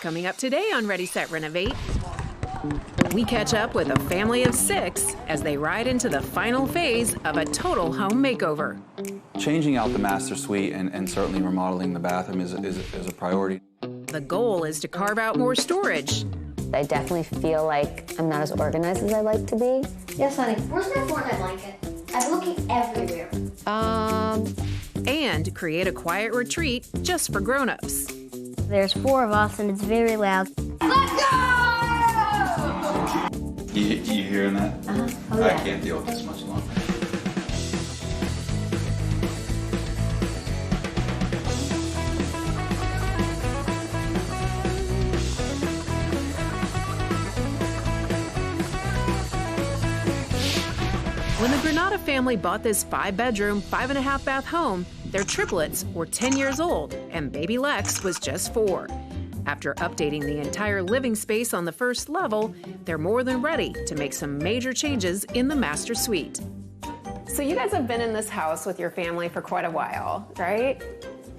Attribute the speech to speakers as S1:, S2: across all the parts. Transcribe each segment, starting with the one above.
S1: Coming up today on Ready, Set, Renovate, we catch up with a family of 6 as they ride into the final phase of a total home makeover.
S2: Changing out the master suite and certainly remodeling the bathroom is a priority.
S1: The goal is to carve out more storage.
S3: I definitely feel like I'm not as organized as I like to be.
S4: Yes, honey. Where's my Fortnite blanket? I'm looking everywhere.
S1: And create a quiet retreat just for grown-ups.
S4: There's 4 of us and it's very loud. Let's go!
S2: You hearing that?
S3: Oh, yeah.
S2: I can't deal with this much longer.
S1: When the Granada family bought this 5-bedroom, 5.5-bath home, their triplets were 10 years old and baby Lex was just 4. After updating the entire living space on the first level, they're more than ready to make some major changes in the master suite. So you guys have been in this house with your family for quite a while, right?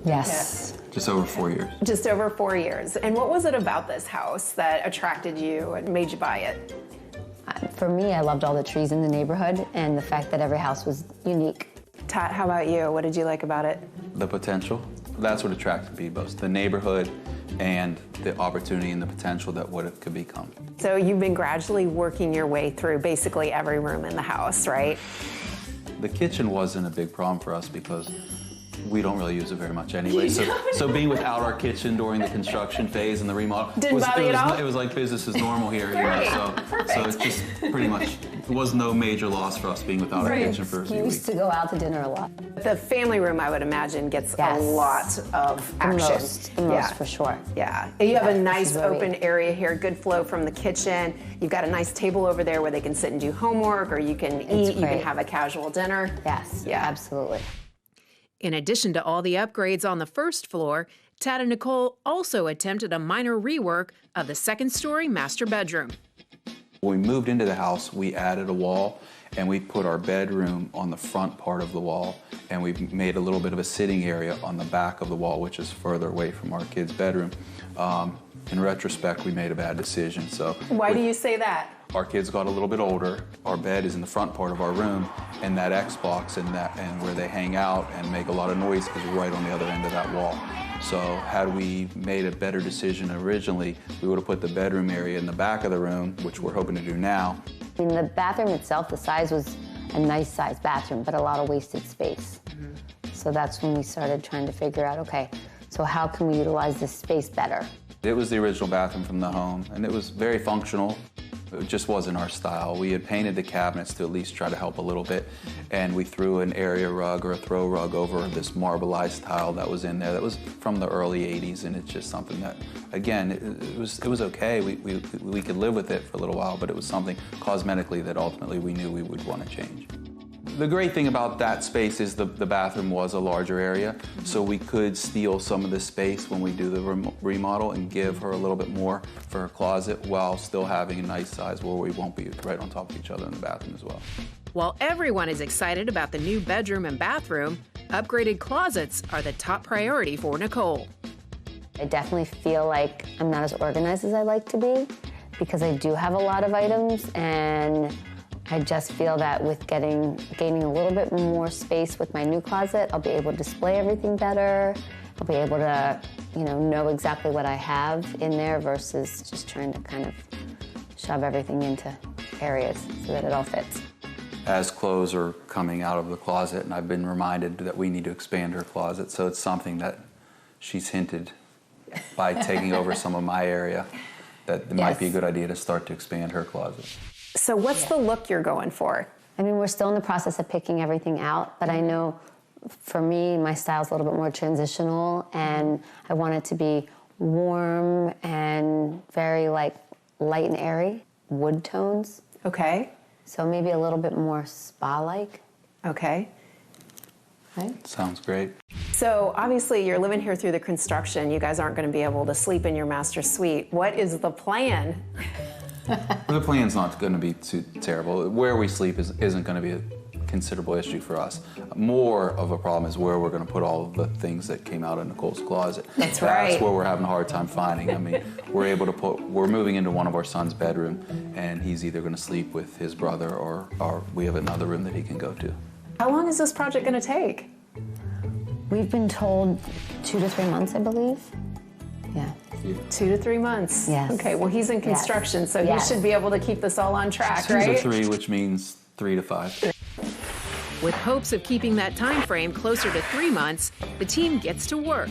S3: Yes.
S2: Just over 4 years.
S1: Just over 4 years. And what was it about this house that attracted you and made you buy it?
S3: For me, I loved all the trees in the neighborhood and the fact that every house was unique.
S1: Tat, how about you? What did you like about it?
S2: The potential. That's what attracted me most. The neighborhood and the opportunity and the potential that what it could become.
S1: So you've been gradually working your way through basically every room in the house, right?
S2: The kitchen wasn't a big problem for us because we don't really use it very much anyway. So being without our kitchen during the construction phase and the remodel
S1: Didn't bother you at all?
S2: It was like business as normal here. You know, so it's just pretty much, it was no major loss for us being without our kitchen for a few
S3: We
S2: weeks.
S3: used to go out to dinner a lot.
S1: The family room, I would imagine, gets
S3: Yes.
S1: a lot of action.
S3: The most for sure.
S1: Yeah. You have a nice
S3: this is where
S1: open area here, good flow from the kitchen. You've got a nice table over there where they can sit and do homework, or you can eat, you can
S3: great.
S1: have a casual dinner.
S3: Yes,
S1: Yeah.
S3: absolutely.
S1: In addition to all the upgrades on the first floor, Tad and Nicole also attempted a minor rework of the second-story master bedroom.
S2: When we moved into the house, we added a wall and we put our bedroom on the front part of the wall, and we made a little bit of a sitting area on the back of the wall, which is further away from our kids' bedroom. In retrospect, we made a bad decision. So
S1: Why do you say that?
S2: our kids got a little bit older. Our bed is in the front part of our room, and that Xbox and where they hang out and make a lot of noise is right on the other end of that wall. So had we made a better decision originally, we would have put the bedroom area in the back of the room, which we're hoping to do now.
S3: In the bathroom itself, the size was a nice sized bathroom, but a lot of wasted space. So that's when we started trying to figure out, okay, so how can we utilize this space better?
S2: It was the original bathroom from the home, and it was very functional. It just wasn't our style. We had painted the cabinets to at least try to help a little bit, and we threw an area rug or a throw rug over this marbleized tile that was in there that was from the early 80s, and it's just something that, again, it was okay. We could live with it for a little while, but it was something cosmetically that ultimately we knew we would want to change. The great thing about that space is the bathroom was a larger area, so we could steal some of the space when we do the remodel and give her a little bit more for her closet while still having a nice size where we won't be right on top of each other in the bathroom as well.
S1: While everyone is excited about the new bedroom and bathroom, upgraded closets are the top priority for Nicole.
S3: I definitely feel like I'm not as organized as I like to be because I do have a lot of items, and I just feel that with gaining a little bit more space with my new closet, I'll be able to display everything better. I'll be able to, know exactly what I have in there versus just trying to kind of shove everything into areas so that it all fits.
S2: As clothes are coming out of the closet, and I've been reminded that we need to expand her closet, so it's something that she's hinted by taking over some of my area that it might be a good idea to start to expand her closet.
S1: So what's the look you're going for?
S3: I mean, we're still in the process of picking everything out, but I know for me, my style's a little bit more transitional, and I want it to be warm and very light and airy, wood tones.
S1: Okay.
S3: So maybe a little bit more spa-like.
S1: Okay.
S3: Right?
S2: Sounds great.
S1: So obviously you're living here through the construction. You guys aren't going to be able to sleep in your master suite. What is the plan?
S2: The plan's not going to be too terrible. Where we sleep isn't going to be a considerable issue for us. More of a problem is where we're going to put all of the things that came out of Nicole's closet.
S1: That's right.
S2: That's where we're having a hard time finding. I mean, we're moving into one of our son's bedroom, and he's either going to sleep with his brother or we have another room that he can go to.
S1: How long is this project going to take?
S3: We've been told 2 to 3 months, I believe. Yeah.
S1: 2 to 3 months.
S3: Yes.
S1: Okay, well, he's in construction,
S3: Yes.
S1: so he
S3: Yes.
S1: should be able to keep this all on track,
S2: 2
S1: right?
S2: to 3, which means 3 to 5.
S1: With hopes of keeping that time frame closer to 3 months, the team gets to work.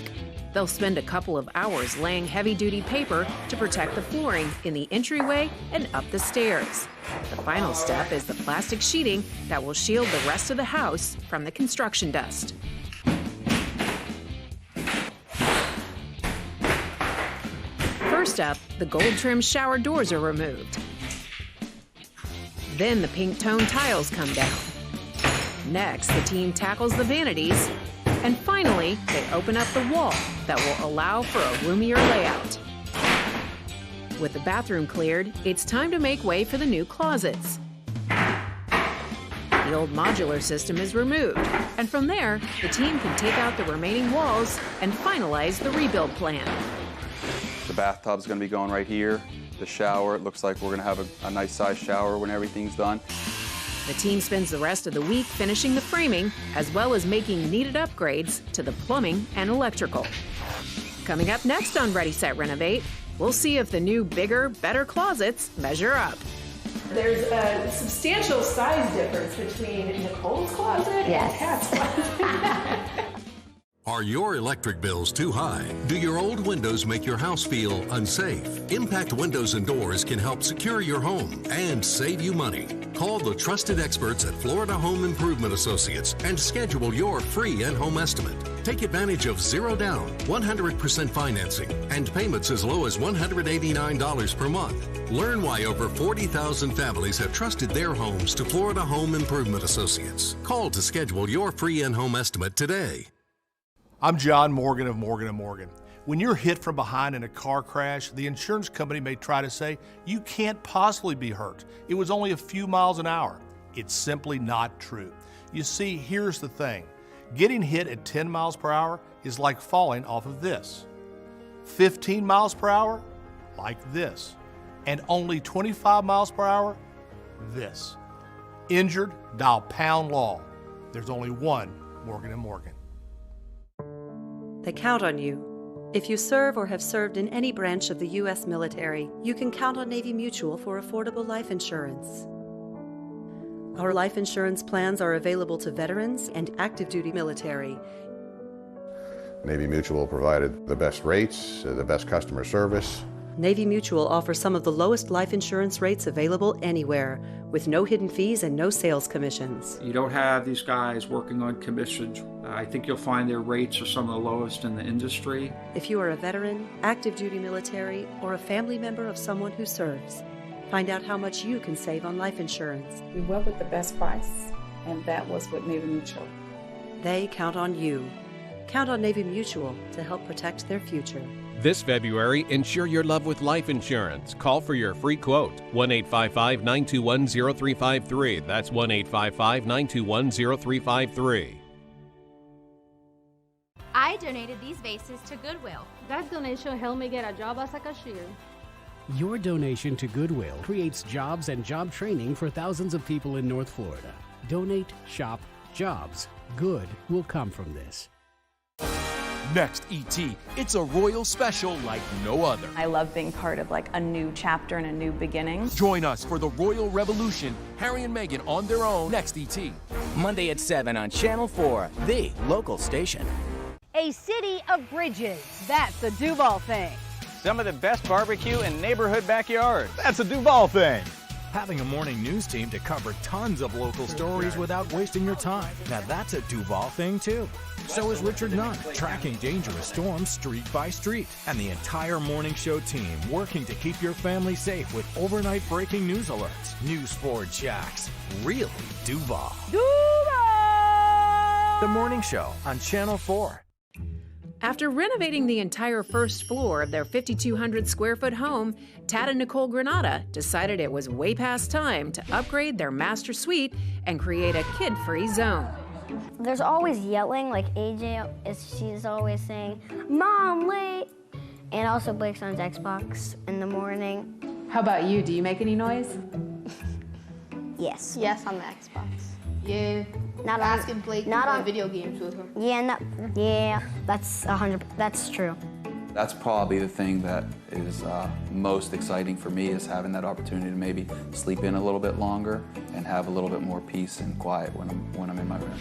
S1: They'll spend a couple of hours laying heavy-duty paper to protect the flooring in the entryway and up the stairs. The final step is the plastic sheeting that will shield the rest of the house from the construction dust. First up, the gold-trimmed shower doors are removed. Then the pink tone tiles come down. Next, the team tackles the vanities. And finally, they open up the wall that will allow for a roomier layout. With the bathroom cleared, it's time to make way for the new closets. The old modular system is removed, and from there, the team can take out the remaining walls and finalize the rebuild plan.
S2: The bathtub's going to be going right here. The shower, it looks like we're going to have a nice sized shower when everything's done.
S1: The team spends the rest of the week finishing the framing, as well as making needed upgrades to the plumbing and electrical. Coming up next on Ready, Set, Renovate, we'll see if the new, bigger, better closets measure up. There's a substantial size difference between Nicole's closet and Kat's closet.
S5: Are your electric bills too high? Do your old windows make your house feel unsafe? Impact Windows and Doors can help secure your home and save you money. Call the trusted experts at Florida Home Improvement Associates and schedule your free in-home estimate. Take advantage of 0 down, 100% financing, and payments as low as $189 per month. Learn why over 40,000 families have trusted their homes to Florida Home Improvement Associates. Call to schedule your free in-home estimate today.
S6: I'm John Morgan of Morgan & Morgan. When you're hit from behind in a car crash, the insurance company may try to say, you can't possibly be hurt. It was only a few miles an hour. It's simply not true. You see, here's the thing. Getting hit at 10 miles per hour is like falling off of this. 15 miles per hour, like this. And only 25 miles per hour, this. Injured, dial pound law. There's only one Morgan & Morgan.
S7: They count on you. If you serve or have served in any branch of the U.S. military, you can count on Navy Mutual for affordable life insurance. Our life insurance plans are available to veterans and active duty military.
S8: Navy Mutual provided the best rates, the best customer service.
S7: Navy Mutual offers some of the lowest life insurance rates available anywhere, with no hidden fees and no sales commissions.
S9: You don't have these guys working on commissions. I think you'll find their rates are some of the lowest in the industry.
S7: If you are a veteran, active duty military, or a family member of someone who serves, find out how much you can save on life insurance.
S10: We went with the best price, and that was with Navy Mutual.
S7: They count on you. Count on Navy Mutual to help protect their future.
S11: This February, insure your love with life insurance. Call for your free quote. 1-855-921-0353. That's 1-855-921-0353.
S12: I donated these vases to Goodwill.
S13: That donation helped me get a job as a cashier.
S14: Your donation to Goodwill creates jobs and job training for thousands of people in North Florida. Donate, shop, jobs. Good will come from this.
S15: Next, E.T., it's a royal special like no other.
S16: I love being part of like a new chapter and a new beginning.
S15: Join us for the Royal Revolution, Harry and Meghan on their own. Next, E.T.
S17: Monday at 7 on Channel 4, the local station.
S18: A city of bridges. That's a Duval thing.
S19: Some of the best barbecue in neighborhood backyards. That's a Duval thing.
S20: Having a morning news team to cover tons of local stories without wasting your time. Now that's a Duval thing too. So is Richard Nunn, tracking dangerous storms street by street. And the entire morning show team working to keep your family safe with overnight breaking news alerts. News 4 Jacks. Really Duval.
S18: Duval!
S20: The morning show on Channel 4.
S1: After renovating the entire first floor of their 5,200 square foot home, Tad and Nicole Granata decided it was way past time to upgrade their master suite and create a kid-free zone.
S4: There's always yelling, like AJ she's always saying, "Mom, wait!" And also Blake's on his Xbox in the morning.
S1: How about you? Do you make any noise?
S4: Yes.
S21: Yes, on the Xbox.
S4: Yeah.
S21: Not asking Blake to play video games with him.
S4: Yeah, that's 100. That's true.
S2: That's probably the thing that is most exciting for me, is having that opportunity to maybe sleep in a little bit longer and have a little bit more peace and quiet when I'm in my room.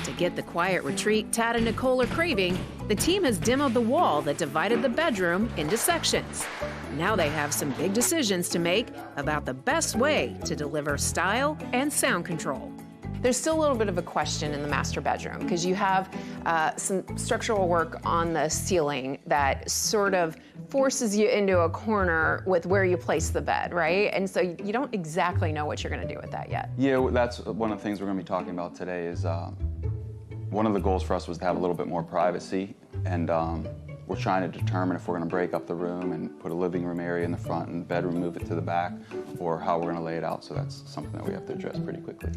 S1: To get the quiet retreat Tad and Nicole are craving, the team has demoed the wall that divided the bedroom into sections. Now they have some big decisions to make about the best way to deliver style and sound control.
S22: There's still a little bit of a question in the master bedroom because you have some structural work on the ceiling that sort of forces you into a corner with where you place the bed, right? And so you don't exactly know what you're going to do with that yet.
S2: Yeah, that's one of the things we're going to be talking about today. Is one of the goals for us was to have a little bit more privacy, and we're trying to determine if we're going to break up the room and put a living room area in the front and bedroom move it to the back, or how we're going to lay it out. So that's something that we have to address pretty quickly.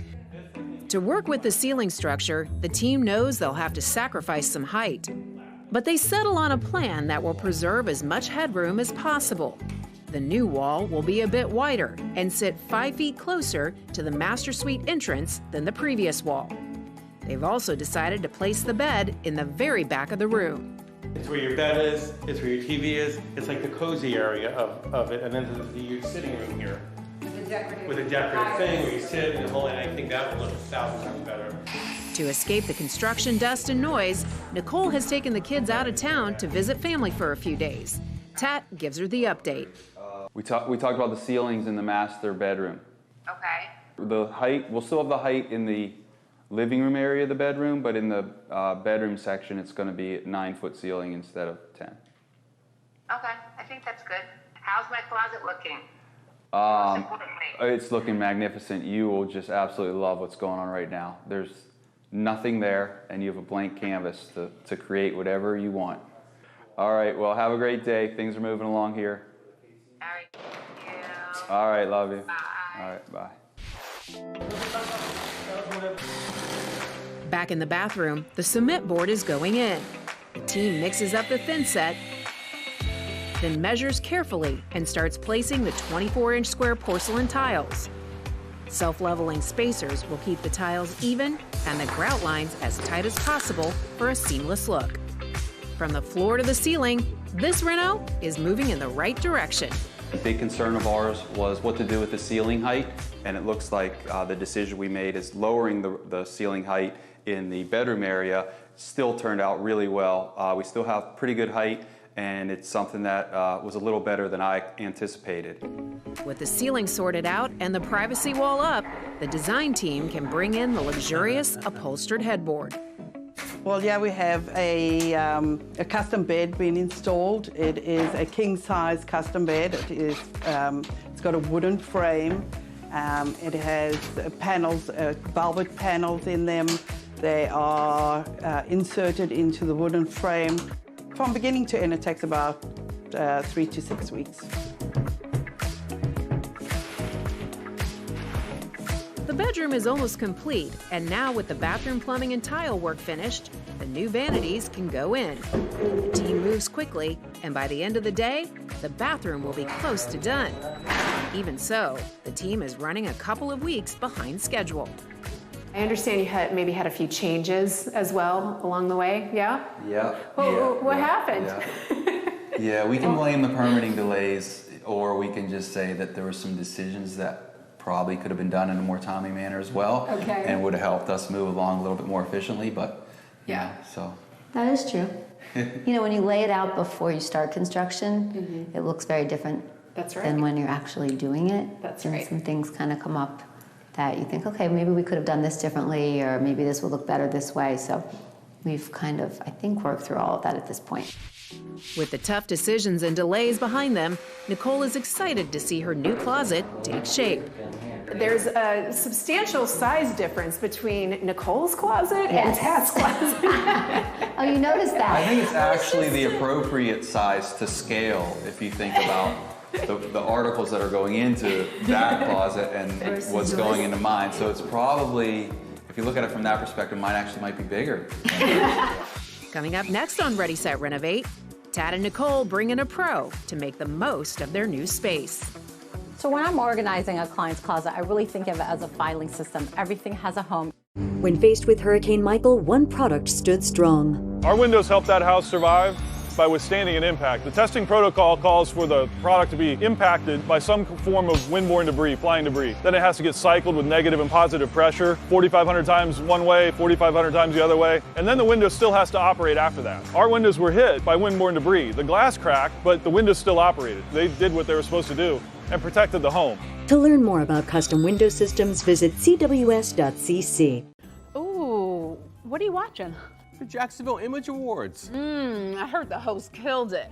S1: To work with the ceiling structure, the team knows they'll have to sacrifice some height. But they settle on a plan that will preserve as much headroom as possible. The new wall will be a bit wider and sit 5 feet closer to the master suite entrance than the previous wall. They've also decided to place the bed in the very back of the room.
S23: It's where your bed is, it's where your TV is, it's like the cozy area of it, and then the sitting room here. With a decorative thing where you sit and hold it, and I think that would look 1,000 times better.
S1: To escape the construction dust and noise, Nicole has taken the kids out of town to visit family for a few days. Tat gives her the update.
S2: We talked about the ceilings in the master bedroom.
S22: Okay.
S2: The height, we'll still have the height in the living room area of the bedroom, but in the bedroom section, it's going to be 9-foot ceiling instead of 10.
S22: Okay, I think that's good. How's my closet looking?
S2: It's looking magnificent. You will just absolutely love what's going on right now. There's nothing there, and you have a blank canvas to create whatever you want. All right, well, have a great day. Things are moving along here.
S22: All right, thank you.
S2: All right, love you.
S22: Bye.
S2: All right, bye.
S1: Back in the bathroom, the cement board is going in. The team mixes up the thin set, then measures carefully and starts placing the 24-inch square porcelain tiles. Self-leveling spacers will keep the tiles even and the grout lines as tight as possible for a seamless look. From the floor to the ceiling, this reno is moving in the right direction.
S2: A big concern of ours was what to do with the ceiling height, and it looks like the decision we made is lowering the ceiling height in the bedroom area. Still turned out really well. We still have pretty good height, and it's something that was a little better than I anticipated.
S1: With the ceiling sorted out and the privacy wall up, the design team can bring in the luxurious upholstered headboard.
S24: Well, yeah, we have a custom bed being installed. It is a king-size custom bed. It's got a wooden frame. It has panels, velvet panels in them. They are inserted into the wooden frame. From beginning to end, it takes about 3 to 6 weeks.
S1: The bedroom is almost complete, and now with the bathroom plumbing and tile work finished, the new vanities can go in. The team moves quickly, and by the end of the day, the bathroom will be close to done. Even so, the team is running a couple of weeks behind schedule.
S22: I understand you maybe had a few changes as well along the way, yeah?
S2: Yeah.
S22: What happened?
S2: Yeah, we can blame the permitting delays, or we can just say that there were some decisions that probably could have been done in a more timely manner as well,
S22: okay,
S2: and would have helped us move along a little bit more efficiently, but yeah, so.
S3: That is true. You know, when you lay it out before you start construction, it looks very different than when you're actually doing it.
S22: That's
S3: and
S22: right.
S3: Some things kind of come up that you think, okay, maybe we could have done this differently, or maybe this will look better this way. So we've kind of, I think, worked through all of that at this point.
S1: With the tough decisions and delays behind them, Nicole is excited to see her new closet take shape. There's a substantial size difference between Nicole's closet and Tat's closet.
S3: Oh, you noticed that?
S2: I think it's actually the appropriate size to scale if you think about the articles that are going into that closet and what's going into mine. So it's probably, if you look at it from that perspective, mine actually might be bigger.
S1: Coming up next on Ready, Set, Renovate, Tat and Nicole bring in a pro to make the most of their new space.
S5: So when I'm organizing a client's closet, I really think of it as a filing system. Everything has a home.
S6: When faced with Hurricane Michael, one product stood strong.
S8: Our windows helped that house survive by withstanding an impact. The testing protocol calls for the product to be impacted by some form of windborne debris, flying debris. Then it has to get cycled with negative and positive pressure, 4,500 times one way, 4,500 times the other way, and then the window still has to operate after that. Our windows were hit by windborne debris. The glass cracked, but the windows still operated. They did what they were supposed to do and protected the home.
S6: To learn more about custom window systems, visit cws.cc.
S9: Ooh, what are you watching?
S25: The Jacksonville Image Awards.
S9: I heard the host killed it.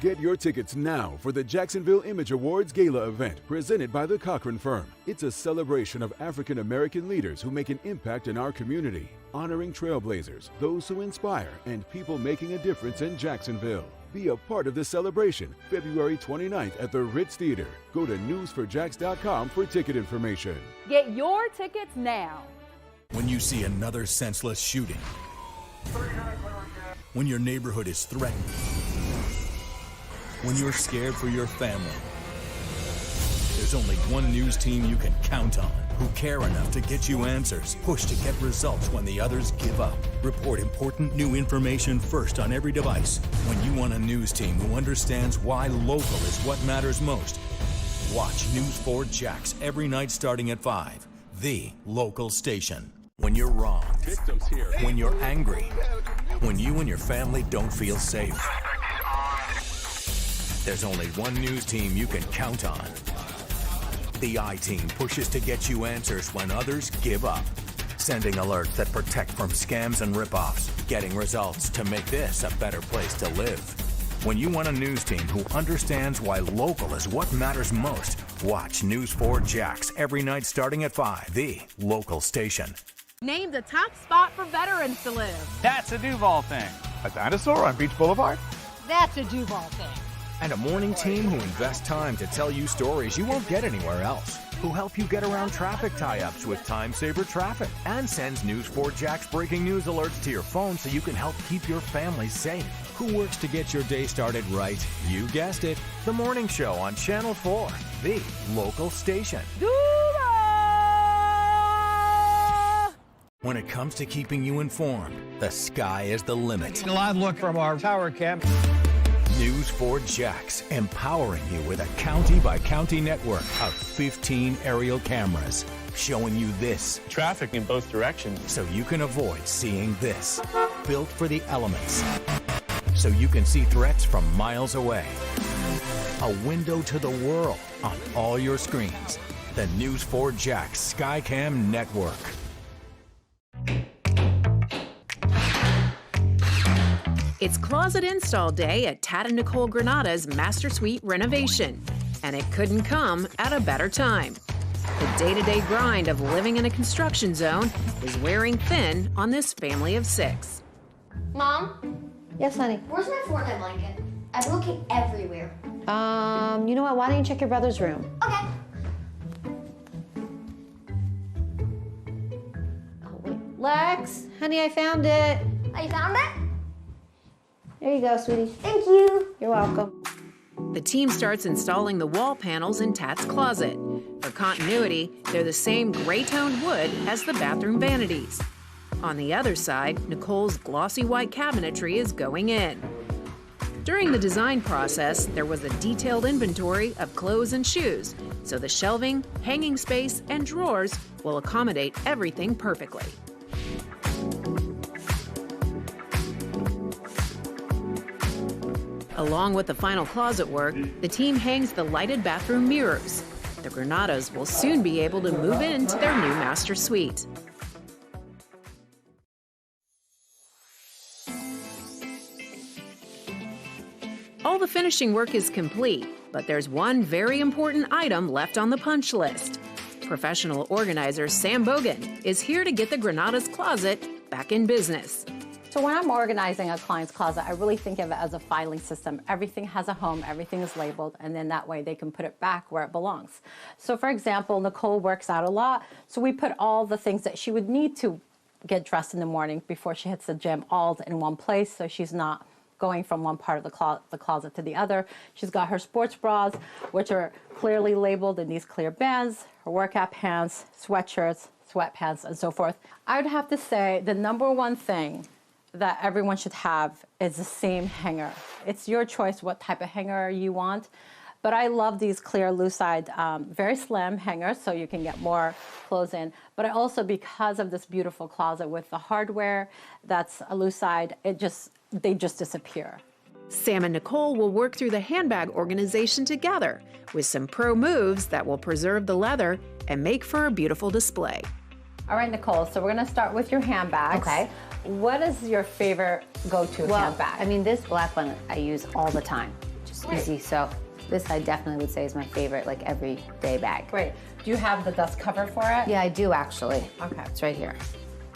S26: Get your tickets now for the Jacksonville Image Awards Gala event presented by the Cochran Firm. It's a celebration of African American leaders who make an impact in our community, honoring trailblazers, those who inspire, and people making a difference in Jacksonville. Be a part of this celebration, February 29th at the Ritz Theater. Go to newsforjacks.com for ticket information.
S9: Get your tickets now.
S20: When you see another senseless shooting, when your neighborhood is threatened, when you're scared for your family, there's only one news team you can count on, who care enough to get you answers, push to get results when the others give up, report important new information first on every device. When you want a news team who understands why local is what matters most, watch News 4 Jacks every night starting at 5, the local station. When you're wronged,
S25: Victims here.
S20: when you're angry, when you and your family don't feel safe, there's only one news team you can count on. The I-Team pushes to get you answers when others give up, sending alerts that protect from scams and ripoffs, getting results to make this a better place to live. When you want a news team who understands why local is what matters most, watch News 4 Jacks every night starting at 5, the local station.
S9: Name the top spot for veterans to live.
S19: That's a Duval thing.
S25: A dinosaur on Beach Boulevard?
S18: That's a Duval thing.
S17: And a morning team who invests time to tell you stories you won't get anywhere else. Who help you get around traffic tie-ups with Time Saver Traffic. And sends News 4 Jack's breaking news alerts to your phone so you can help keep your family safe. Who works to get your day started right? You guessed it. The Morning Show on Channel 4, the local station. When it comes to keeping you informed, the sky is the limit.
S19: A live look from our tower cam.
S20: News 4 Jacks, empowering you with a county-by-county network of 15 aerial cameras, showing you this.
S19: Traffic in both directions.
S20: So you can avoid seeing this. Built for the elements. So you can see threats from miles away. A window to the world on all your screens. The News 4 Jacks Skycam Network.
S1: It's closet install day at Tat and Nicole Granada's Master Suite renovation, and it couldn't come at a better time. The day-to-day grind of living in a construction zone is wearing thin on this family of 6.
S3: Mom? Yes, honey?
S4: Where's my Fortnite blanket? I've been looking everywhere.
S3: You know what? Why don't you check your brother's room?
S4: Okay.
S3: Oh, wait. Lex, honey, I found it.
S4: Oh, you found it?
S3: There you go, sweetie.
S4: Thank you.
S3: You're welcome.
S1: The team starts installing the wall panels in Tat's closet. For continuity, they're the same gray-toned wood as the bathroom vanities. On the other side, Nicole's glossy white cabinetry is going in. During the design process, there was a detailed inventory of clothes and shoes, so the shelving, hanging space, and drawers will accommodate everything perfectly. Along with the final closet work, the team hangs the lighted bathroom mirrors. The Granadas will soon be able to move into their new master suite. All the finishing work is complete, but there's one very important item left on the punch list: Professional organizer Sam Bogan is here to get the Granada's Closet back in business.
S5: So when I'm organizing a client's closet, I really think of it as a filing system. Everything has a home, everything is labeled, and then that way they can put it back where it belongs. So for example, Nicole works out a lot, so we put all the things that she would need to get dressed in the morning before she hits the gym all in one place, so she's not going from one part of the closet to the other. She's got her sports bras, which are clearly labeled in these clear bands, her workout pants, sweatshirts, sweatpants, and so forth. I would have to say the number one thing that everyone should have is the same hanger. It's your choice what type of hanger you want, but I love these clear lucite, very slim hangers so you can get more clothes in. But I also, because of this beautiful closet with the hardware that's a lucite, they just disappear.
S1: Sam and Nicole will work through the handbag organization together with some pro moves that will preserve the leather and make for a beautiful display.
S5: All right, Nicole, so we're gonna start with your handbags.
S3: Okay.
S5: What is your favorite go-to handbag?
S3: I mean, this black one I use all the time. Just easy. So this I definitely would say is my favorite, like, everyday bag.
S5: Great. Do you have the dust cover for it?
S3: Yeah, I do actually.
S5: Okay.
S3: It's right here.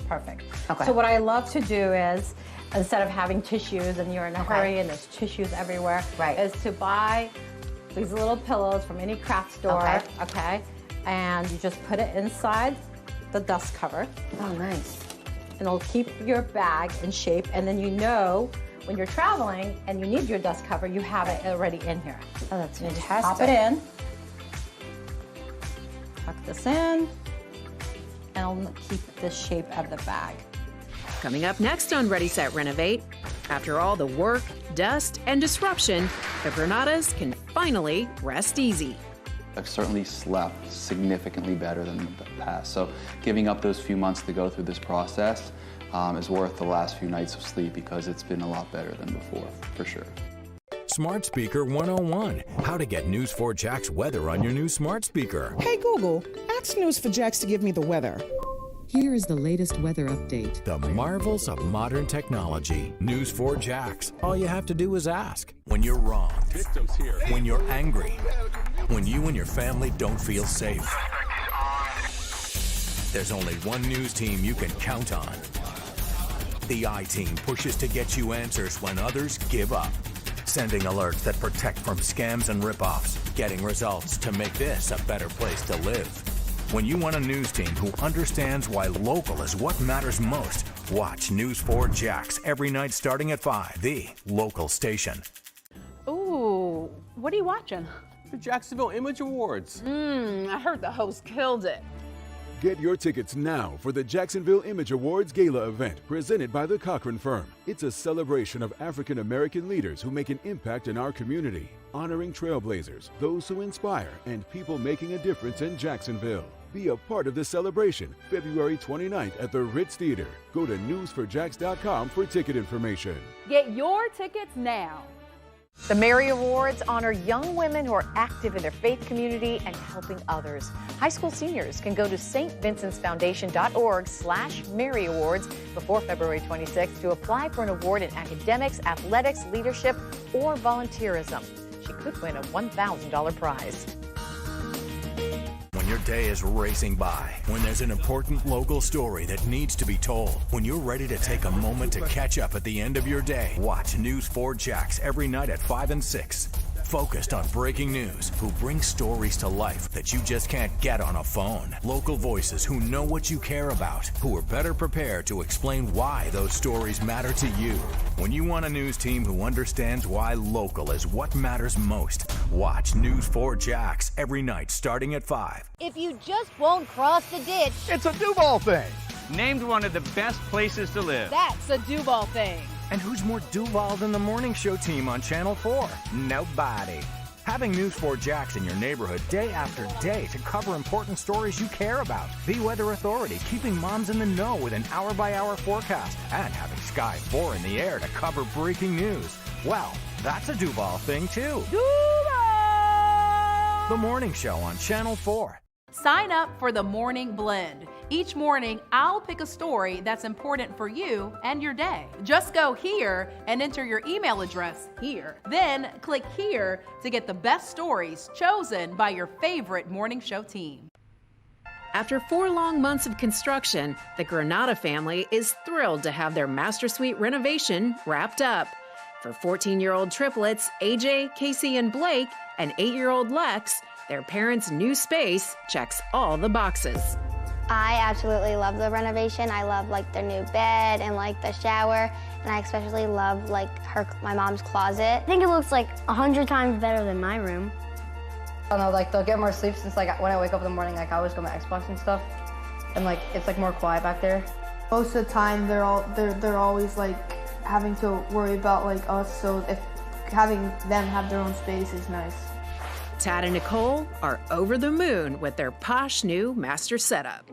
S5: Perfect.
S3: Okay.
S5: So what I love to do is, instead of having tissues and you're in a hurry and there's tissues everywhere, is to buy these little pillows from any craft store, okay? And you just put it inside the dust cover.
S3: Oh, nice.
S5: And it'll keep your bag in shape, and then you know when you're traveling and you need your dust cover, you have it already in here.
S3: Oh, that's fantastic.
S5: Pop it in, tuck this in, and it'll keep the shape of the bag.
S1: Coming up next on Ready, Set, Renovate, after all the work, dust, and disruption, the Granadas can finally rest easy.
S2: I've certainly slept significantly better than the past. So giving up those few months to go through this process is worth the last few nights of sleep, because it's been a lot better than before, for sure.
S20: Smart Speaker 101. How to get News4JAX weather on your new smart speaker.
S7: Hey Google, ask News4JAX to give me the weather.
S10: Here is the latest weather update.
S20: The marvels of modern technology. News4JAX. All you have to do is ask. When you're wrong.
S25: Victims here.
S20: When you're angry. When you and your family don't feel safe. There's only one news team you can count on. The I-Team pushes to get you answers when others give up. Sending alerts that protect from scams and ripoffs. Getting results to make this a better place to live. When you want a news team who understands why local is what matters most, watch News4JAX every night starting at 5, the local station.
S9: Ooh, what are you watching?
S25: The Jacksonville Image Awards.
S9: I heard the host killed it.
S26: Get your tickets now for the Jacksonville Image Awards Gala event presented by the Cochran Firm. It's a celebration of African American leaders who make an impact in our community, honoring trailblazers, those who inspire, and people making a difference in Jacksonville. Be a part of the celebration February 29th at the Ritz Theater. Go to news4jax.com for ticket information.
S9: Get your tickets now.
S18: The Mary Awards honor young women who are active in their faith community and helping others. High school seniors can go to stvincentsfoundation.org/Mary Awards before February 26th to apply for an award in academics, athletics, leadership, or volunteerism. She could win a $1,000 prize.
S20: When your day is racing by, when there's an important local story that needs to be told, when you're ready to take a moment to catch up at the end of your day, watch News4JAX every night at 5 and 6. Focused on breaking news, who bring stories to life that you just can't get on a phone. Local voices who know what you care about, who are better prepared to explain why those stories matter to you. When you want a news team who understands why local is what matters most, watch News4JAX every night starting at 5.
S18: If you just won't cross the ditch,
S19: It's a Duval thing. Named one of the best places to live.
S9: That's a Duval thing.
S20: And who's more Duval than the morning show team on Channel 4? Nobody. Having News4JAX in your neighborhood day after day to cover important stories you care about. The Weather Authority, keeping moms in the know with an hour-by-hour forecast. And having Sky 4 in the air to cover breaking news. Well, that's a Duval thing, too.
S9: Duval!
S20: The morning show on Channel 4.
S9: Sign up for the Morning Blend. Each morning, I'll pick a story that's important for you and your day. Just go here and enter your email address here. Then click here to get the best stories chosen by your favorite morning show team.
S1: After 4 long months of construction, the Granata family is thrilled to have their master suite renovation wrapped up. For 14-year-old triplets, AJ, Casey, and Blake, and 8-year-old Lex, their parents' new space checks all the boxes.
S4: I absolutely love the renovation. I love like their new bed and like the shower, and I especially love like my mom's closet. I think it looks like 100 times better than my room.
S11: I don't know, like they'll get more sleep since like when I wake up in the morning, like I always go on my Xbox and stuff, and like it's like more quiet back there.
S21: Most of the time, they're always like having to worry about like us. So if having them have their own space is nice.
S1: Tad and Nicole are over the moon with their posh new master setup.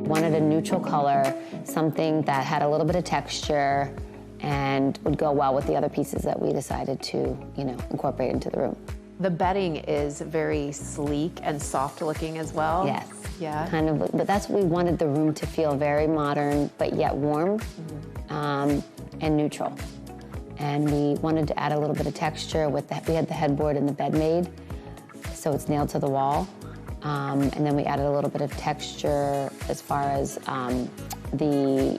S3: Wanted a neutral color, something that had a little bit of texture and would go well with the other pieces that we decided to, incorporate into the room.
S22: The bedding is very sleek and soft looking as well.
S3: Yes.
S22: Yeah.
S3: Kind of, but that's what we wanted the room to feel, very modern, but yet warm and neutral. And we wanted to add a little bit of texture we had the headboard and the bed made, so it's nailed to the wall. And then we added a little bit of texture as far as the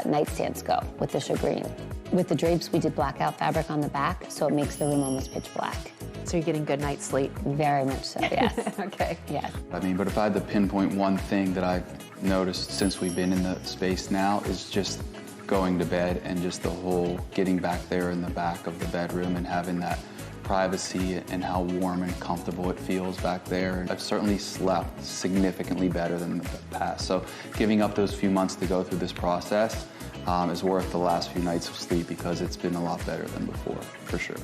S3: nightstands go with the shagreen. With the drapes, we did blackout fabric on the back, so it makes the room almost pitch black.
S22: So you're getting good night's sleep?
S3: Very much so, yes.
S22: Okay.
S3: Yes.
S2: But if I had to pinpoint one thing that I've noticed since we've been in the space now is just going to bed and just the whole getting back there in the back of the bedroom and having that privacy and how warm and comfortable it feels back there. I've certainly slept significantly better than the past. So giving up those few months to go through this process is worth the last few nights of sleep because it's been a lot better than before, for sure.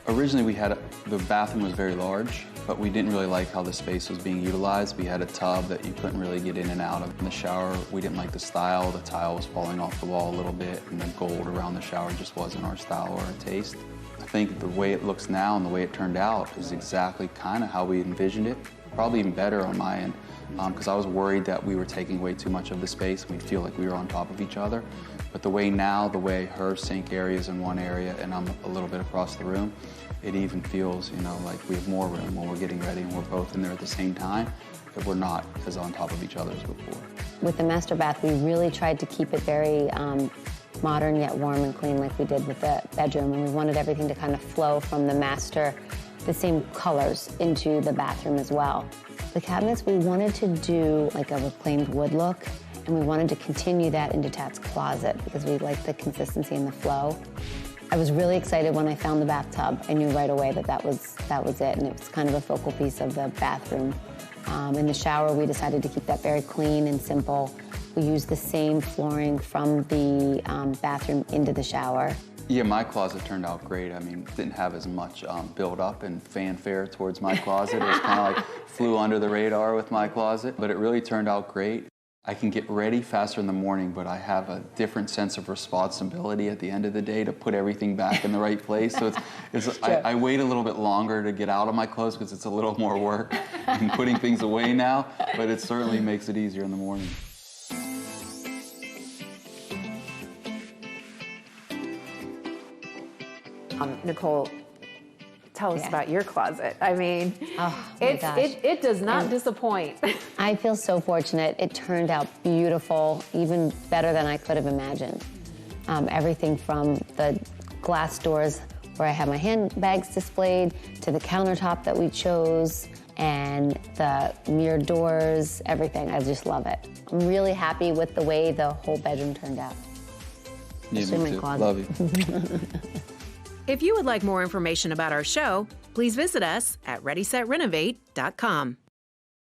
S2: Originally the bathroom was very large, but we didn't really like how the space was being utilized. We had a tub that you couldn't really get in and out of. In the shower, we didn't like the style. The tile was falling off the wall a little bit, and the gold around the shower just wasn't our style or our taste. I think the way it looks now and the way it turned out is exactly kind of how we envisioned it, probably even better on my end, because I was worried that we were taking away too much of the space and we'd feel like we were on top of each other. But the way her sink area is in one area and I'm a little bit across the room, it even feels, like we have more room when we're getting ready and we're both in there at the same time, that we're not as on top of each other as before.
S3: With the master bath, we really tried to keep it very modern yet warm and clean like we did with the bedroom, and we wanted everything to kind of flow from the master, the same colors, into the bathroom as well. The cabinets, we wanted to do like a reclaimed wood look, and we wanted to continue that into Tat's closet because we liked the consistency and the flow. I was really excited when I found the bathtub. I knew right away that was it, and it was kind of a focal piece of the bathroom. In the shower, we decided to keep that very clean and simple. We used the same flooring from the bathroom into the shower.
S2: Yeah, my closet turned out great. Didn't have as much build up and fanfare towards my closet. It was kind of like flew under the radar with my closet, but it really turned out great. I can get ready faster in the morning, but I have a different sense of responsibility at the end of the day to put everything back in the right place. So I wait a little bit longer to get out of my clothes because it's a little more work in putting things away now, but it certainly makes it easier in the morning.
S22: Nicole, tell us about your closet. It does not disappoint.
S3: I feel so fortunate. It turned out beautiful, even better than I could have imagined. Everything from the glass doors where I have my handbags displayed to the countertop that we chose and the mirrored doors, everything. I just love it. I'm really happy with the way the whole bedroom turned out.
S2: Yeah, me too. Love you.
S1: If you would like more information about our show, please visit us at ReadySetRenovate.com.